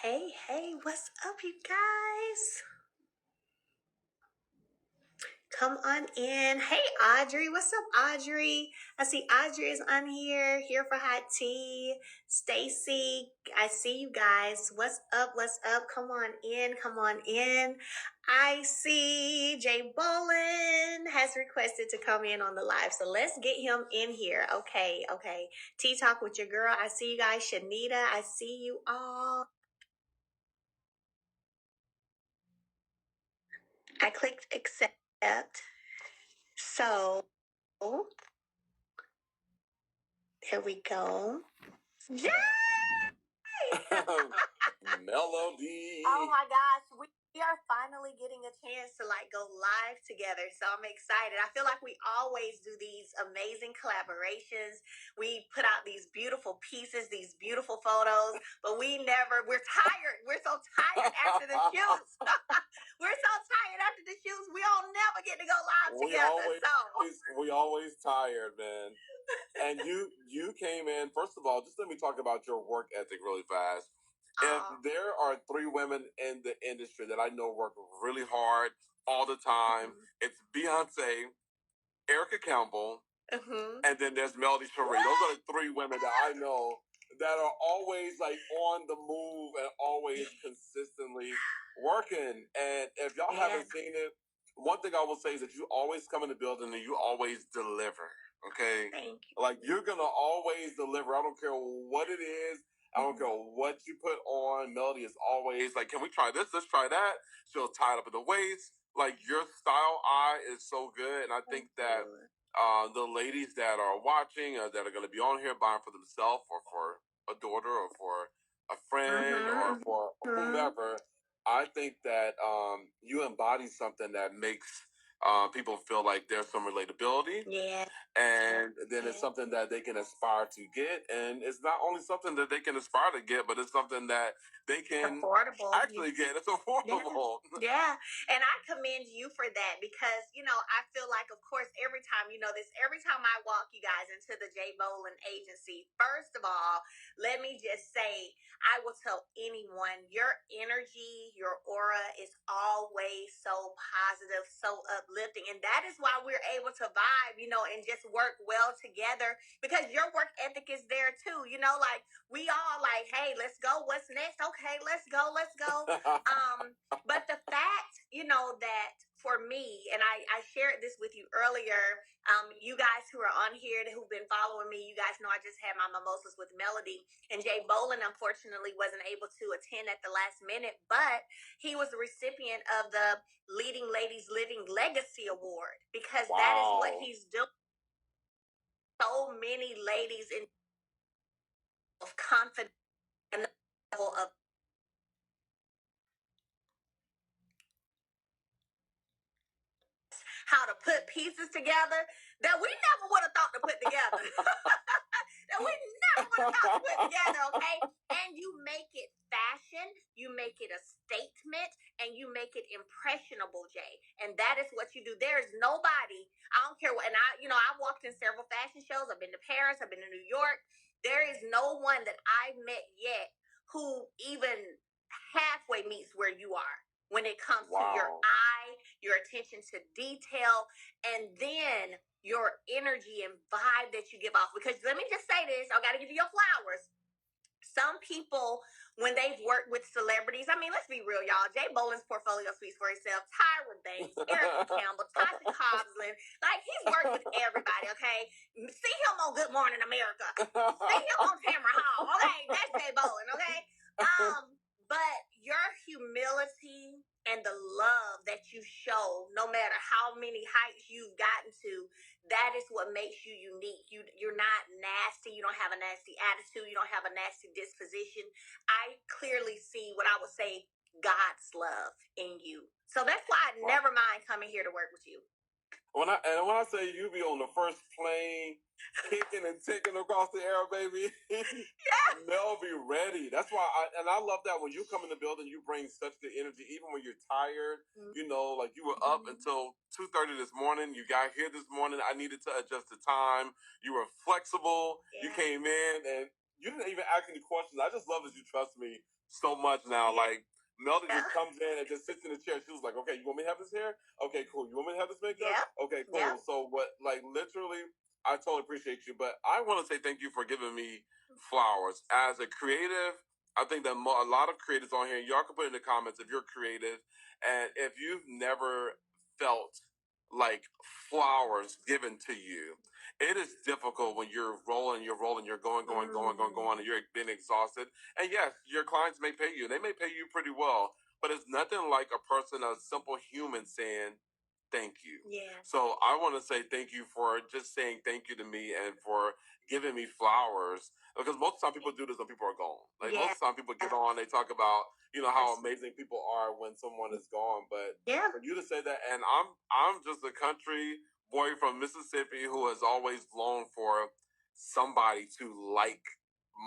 Hey, what's up, you guys? Come on in. Hey, Audrey, what's up, Audrey? I see Audrey is on here for hot tea. Stacy, I see you guys. What's up? What's up? Come on in. Come on in. I see Jay Bolin has requested to come in on the live, so let's get him in here. Okay. Tea talk with your girl. I see you guys. Shanita, I see you all. I clicked accept. So here we go. Yay! Melody. Oh my gosh, we are finally getting a chance to go live together. So I'm excited. I feel like we always do these amazing collaborations. We put out these beautiful pieces, these beautiful photos, but we're tired. We're so tired after the shoots. We're so tired after the shoots. We don't never get to go live together. We always tired, man. And you came in. First of all, just let me talk about your work ethic really fast. If there are three women in the industry that I know work really hard all the time, it's Beyonce, Erica Campbell, and then there's Melody Shari. Those are the three women that I know that are always on the move and always consistently working. And if y'all haven't seen it, one thing I will say is that you always come in the building and you always deliver. Okay? Thank you. You're gonna always deliver. I don't care what it is. I don't care what you put on. Melody is always can we try this? Let's try that. She'll tie it up in the waist. Your style eye is so good. And I think that the ladies that are watching that are going to be on here buying for themselves or for a daughter or for a friend or for whomever, I think that you embody something that makes people feel like there's some relatability. Yeah. And then it's something that they can aspire to get. And it's not only something that they can aspire to get, but it's something that they can actually get. It's affordable. Yeah. And I commend you for that because, I feel like, of course, every time I walk you guys into the J Bolin agency, first of all, let me just say, I will tell anyone your energy, your aura is always so positive, so uplifting. And that is why we're able to vibe, and just work well together because your work ethic is there too. We all hey, let's go. What's next? Okay, let's go. But the fact, that for me, and I shared this with you earlier, you guys who are on here who've been following me, you guys know I just had my mimosas with Melody, and Jay Bolin unfortunately wasn't able to attend at the last minute, but he was the recipient of the Leading Ladies Living Legacy Award because that is what he's doing. So many ladies in of confidence and the level of how to put pieces together that we never would have thought to put together. That we never would have thought to put together, okay? And you make it fashion, you make it a statement, and you make it impressionable, Jay. And that is what you do. There is nobody, I don't care what, and I walked in several fashion shows. I've been to Paris, I've been to New York. There is no one that I've met yet who even halfway meets where you are when it comes to your eye, your attention to detail, and then your energy and vibe that you give off. Because let me just say this, I got to give you your flowers. Some people, when they've worked with celebrities, I mean, let's be real, y'all. Jay Bolin's portfolio speaks for itself. Tyra Banks, Erica Campbell, Tasha Cobbslin. He's worked with everybody, okay? See him on Good Morning America. See him on Tamara Hall, okay? That's Jay Bolin, okay? But your humility and the love that you show, no matter how many heights you've gotten to, that is what makes you unique. You're not nasty. You don't have a nasty attitude. You don't have a nasty disposition. I clearly see what I would say God's love in you. So that's why I never mind coming here to work with you. When I say you be on the first plane, kicking and ticking across the air, baby, Mel be ready. That's why I love that when you come in the building, you bring such good energy, even when you're tired. You were up until 2:30 this morning. You got here this morning. I needed to adjust the time. You were flexible. You came in and you didn't even ask any questions. I just love that you trust me so much now. Like Melody just comes in and just sits in the chair. She was like, "Okay, you want me to have this hair? Okay, cool. You want me to have this makeup? Okay, cool." So what? Like literally, I totally appreciate you, but I want to say thank you for giving me flowers as a creative. I think that a lot of creatives on here, y'all can put in the comments if you're creative and if you've never felt like flowers given to you. It is difficult when you're rolling, you're going, and you're being exhausted. And yes, your clients may pay you. They may pay you pretty well, but it's nothing like a person, a simple human saying, thank you. Yeah. So I want to say thank you for just saying thank you to me and for giving me flowers. Because most of the time people do this when people are gone. Like most of the time people get on, they talk about, how amazing people are when someone is gone. But for you to say that, and I'm just a country boy from Mississippi who has always longed for somebody to like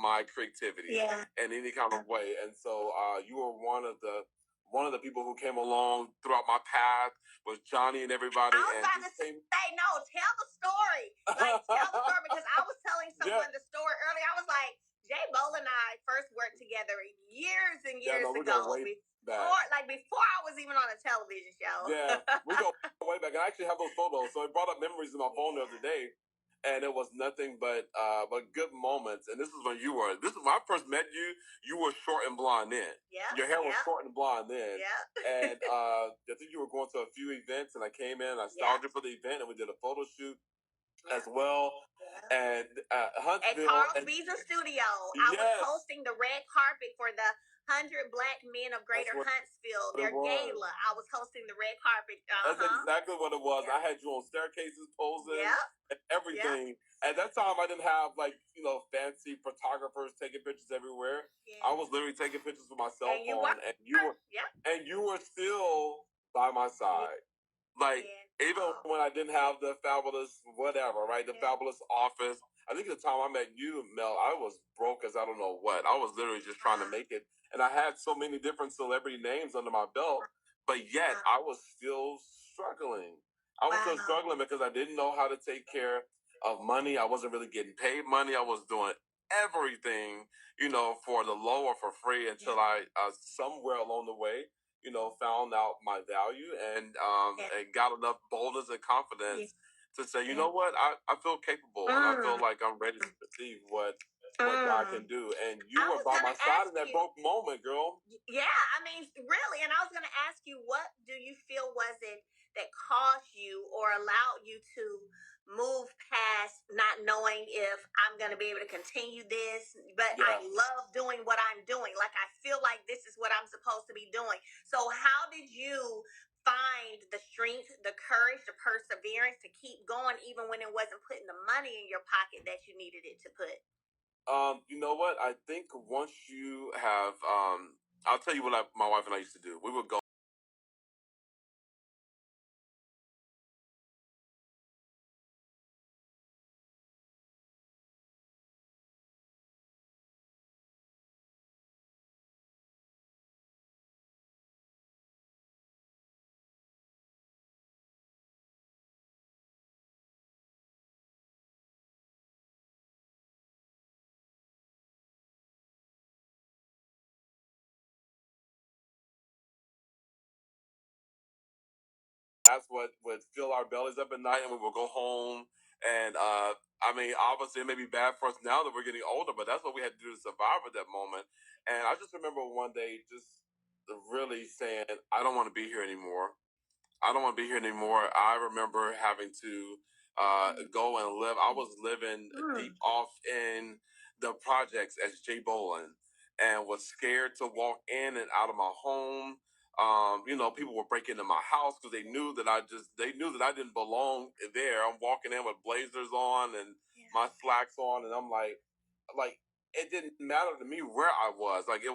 my creativity in any kind of way. And so you were one of the people who came along throughout my path with Johnny and everybody. I was about to say, no, tell the story. Like, tell the story because I was telling someone the story earlier. I was like, Jay Bolin and I first worked together years and years ago. Before I was even on a television show. Yeah, we go way back. And I actually have those photos. So it brought up memories in my phone the other day. And it was nothing but good moments. And this is when when I first met you, you were short and blonde then. Yeah. Your hair was short and blonde then. Yeah. And I think you were going to a few events, and I came in, I styled you for the event, and we did a photo shoot as well. And Huntsville. At Carl's Beezer Studio, I was hosting the red carpet for the 100 Black Men of Greater Huntsville, their gala. I was hosting the red carpet. That's exactly what it was. I had you on staircases posing and everything. At that time, I didn't have fancy photographers taking pictures everywhere. I was literally taking pictures with my cell phone, and you were still by my side. Like even when I didn't have the fabulous whatever, right? The fabulous office. I think at the time I met you, Mel, I was broke as I don't know what. I was literally just trying to make it. And I had so many different celebrity names under my belt, but yet I was still struggling. I was still struggling because I didn't know how to take care of money. I wasn't really getting paid money. I was doing everything, for the low or for free until I somewhere along the way, found out my value and got enough boldness and confidence to say, you know what, I feel capable and I feel like I'm ready to receive what God can do. And you were by my side in that broke moment, girl. Yeah, I mean, really. And I was going to ask you, what do you feel was it that caused you or allowed you to move past not knowing if I'm going to be able to continue this, but I love doing what I'm doing. Like, I feel like this is what I'm supposed to be doing. So how did you find the strength, the courage, the perseverance to keep going even when it wasn't putting the money in your pocket that you needed it to put? You know what? I think once you have, I'll tell you what my wife and I used to do. We would go. That's what would fill our bellies up at night, and we would go home. And I mean, obviously, it may be bad for us now that we're getting older, but that's what we had to do to survive at that moment. And I just remember one day just really saying, I don't want to be here anymore. I don't want to be here anymore. I remember having to go and live. I was living deep off in the projects as Jay Bolin and was scared to walk in and out of my home. People were breaking into my house because they knew that I didn't belong there. I'm walking in with blazers on and my slacks on, and I'm like it didn't matter to me where I was. Like it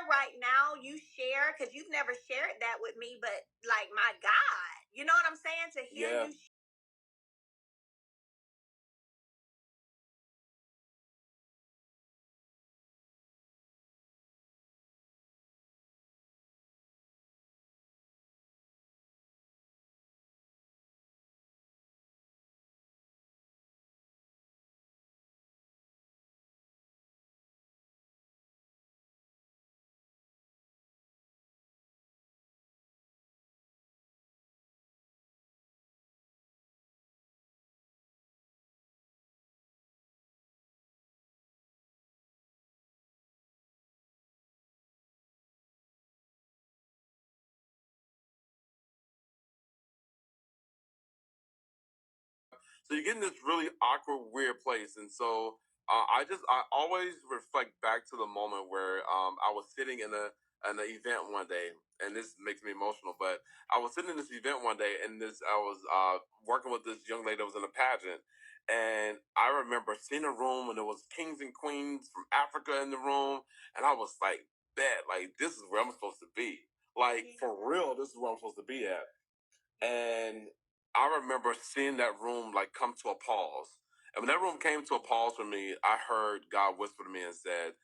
right now, you share, because you've never shared that with me, but like, my God, you know what I'm saying? To hear you So you get in this really awkward, weird place, and so I always reflect back to the moment where I was sitting in an event one day, and this makes me emotional. But I was sitting in this event one day, and this I was working with this young lady that was in a pageant, and I remember seeing a room, and there was kings and queens from Africa in the room, and I was like, "Bet, like this is where I'm supposed to be. Like for real, this is where I'm supposed to be at." And I remember seeing that room like come to a pause. And when that room came to a pause for me, I heard God whisper to me and said,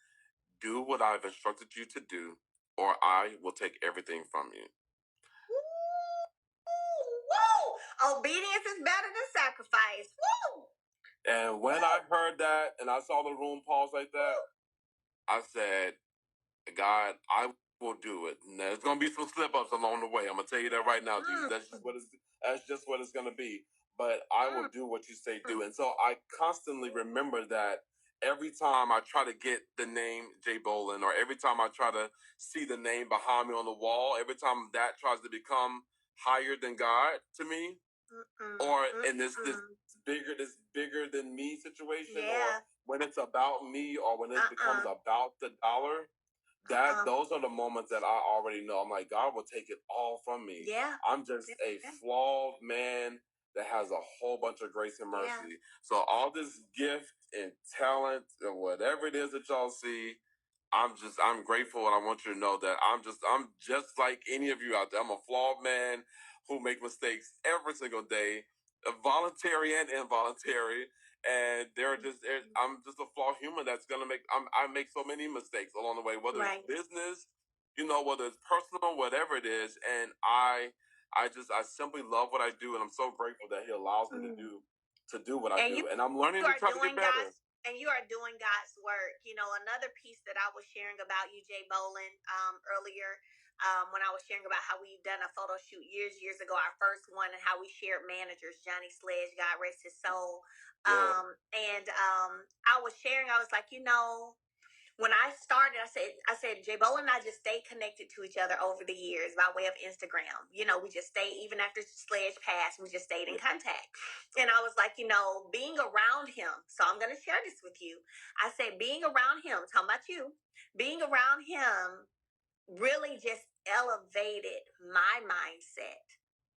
"Do what I've instructed you to do, or I will take everything from you." woo! Obedience is better than sacrifice. Woo! And when I heard that and I saw the room pause like that, I said, "God, I will do it. And there's gonna be some slip ups along the way. I'm gonna tell you that right now, Jesus. That's just what it's gonna be. But I will do what you say do." And so I constantly remember that every time I try to get the name Jay Bolin, or every time I try to see the name behind me on the wall, every time that tries to become higher than God to me, or in this bigger than me situation, or when it's about me, or when it becomes about the dollar, those are the moments that I already know. I'm like, God will take it all from me. Yeah. I'm just a flawed man that has a whole bunch of grace and mercy. Yeah. So all this gift and talent and whatever it is that y'all see, I'm grateful, and I want you to know that I'm just like any of you out there. I'm a flawed man who make mistakes every single day, voluntary and involuntary. And I'm just a flawed human that's gonna I make so many mistakes along the way, whether it's business, whether it's personal, whatever it is. And I simply love what I do, and I'm so grateful that He allows me to do what I do, and I'm learning to try to get better. And you are doing God's work. You know, another piece that I was sharing about you, Jay Bolin, earlier, when I was sharing about how we done a photo shoot years ago, our first one, and how we shared managers, Johnny Sledge, God rest his soul. I was sharing, I was like, when I started, I said, Jay Bo and I just stayed connected to each other over the years by way of Instagram. We just stayed, even after Sledge passed, we just stayed in contact. And I was like, being around him. So I'm going to share this with you. I said, being around him, talking about you, being around him really just elevated my mindset.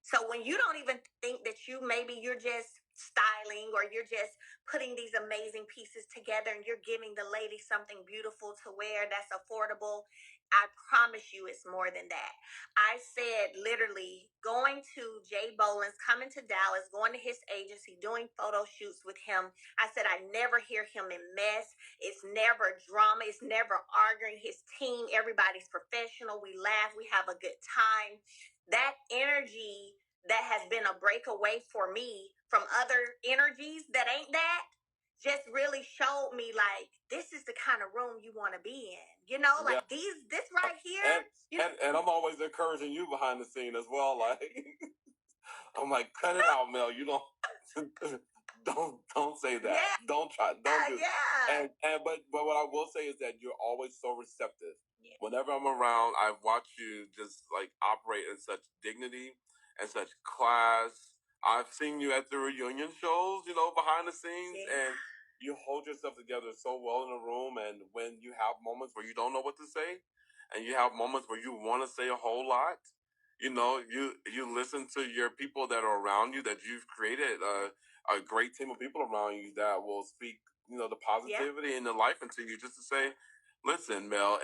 So when you don't even think that you're just styling, or you're just putting these amazing pieces together, and you're giving the lady something beautiful to wear that's affordable, I promise you it's more than that. I said, literally, going to Jay Bolin's, coming to Dallas, going to his agency, doing photo shoots with him. I said, I never hear him in mess. It's never drama. It's never arguing. His team, everybody's professional. We laugh. We have a good time. That energy that has been a breakaway for me from other energies that ain't that, just really showed me, like, this is the kind of room you want to be in. Like this right here. And I'm always encouraging you behind the scene as well. Like, I'm like, cut it out, Mel. You don't don't say that. Yeah. Don't try. Don't do. Yeah. But what I will say is that you're always so receptive. Yeah. Whenever I'm around, I watch you just like operate in such dignity and such class. I've seen you at the reunion shows, behind the scenes, and you hold yourself together so well in a room. And when you have moments where you don't know what to say, and you have moments where you want to say a whole lot, you listen to your people that are around you, that you've created a great team of people around you that will speak, the positivity and the life into you, just to say, Listen, Mel,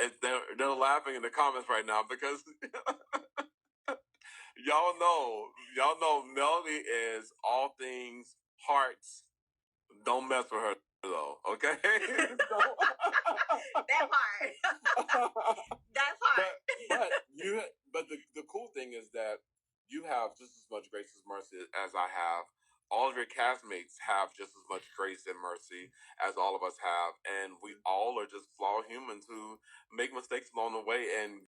they're laughing in the comments right now because y'all know Melody is all things hearts. Don't mess with her though, okay? That part. That part. But the cool thing is that you have just as much grace and mercy as I have. All of your castmates have just as much grace and mercy as all of us have, and we all are just flawed humans who make mistakes along the way and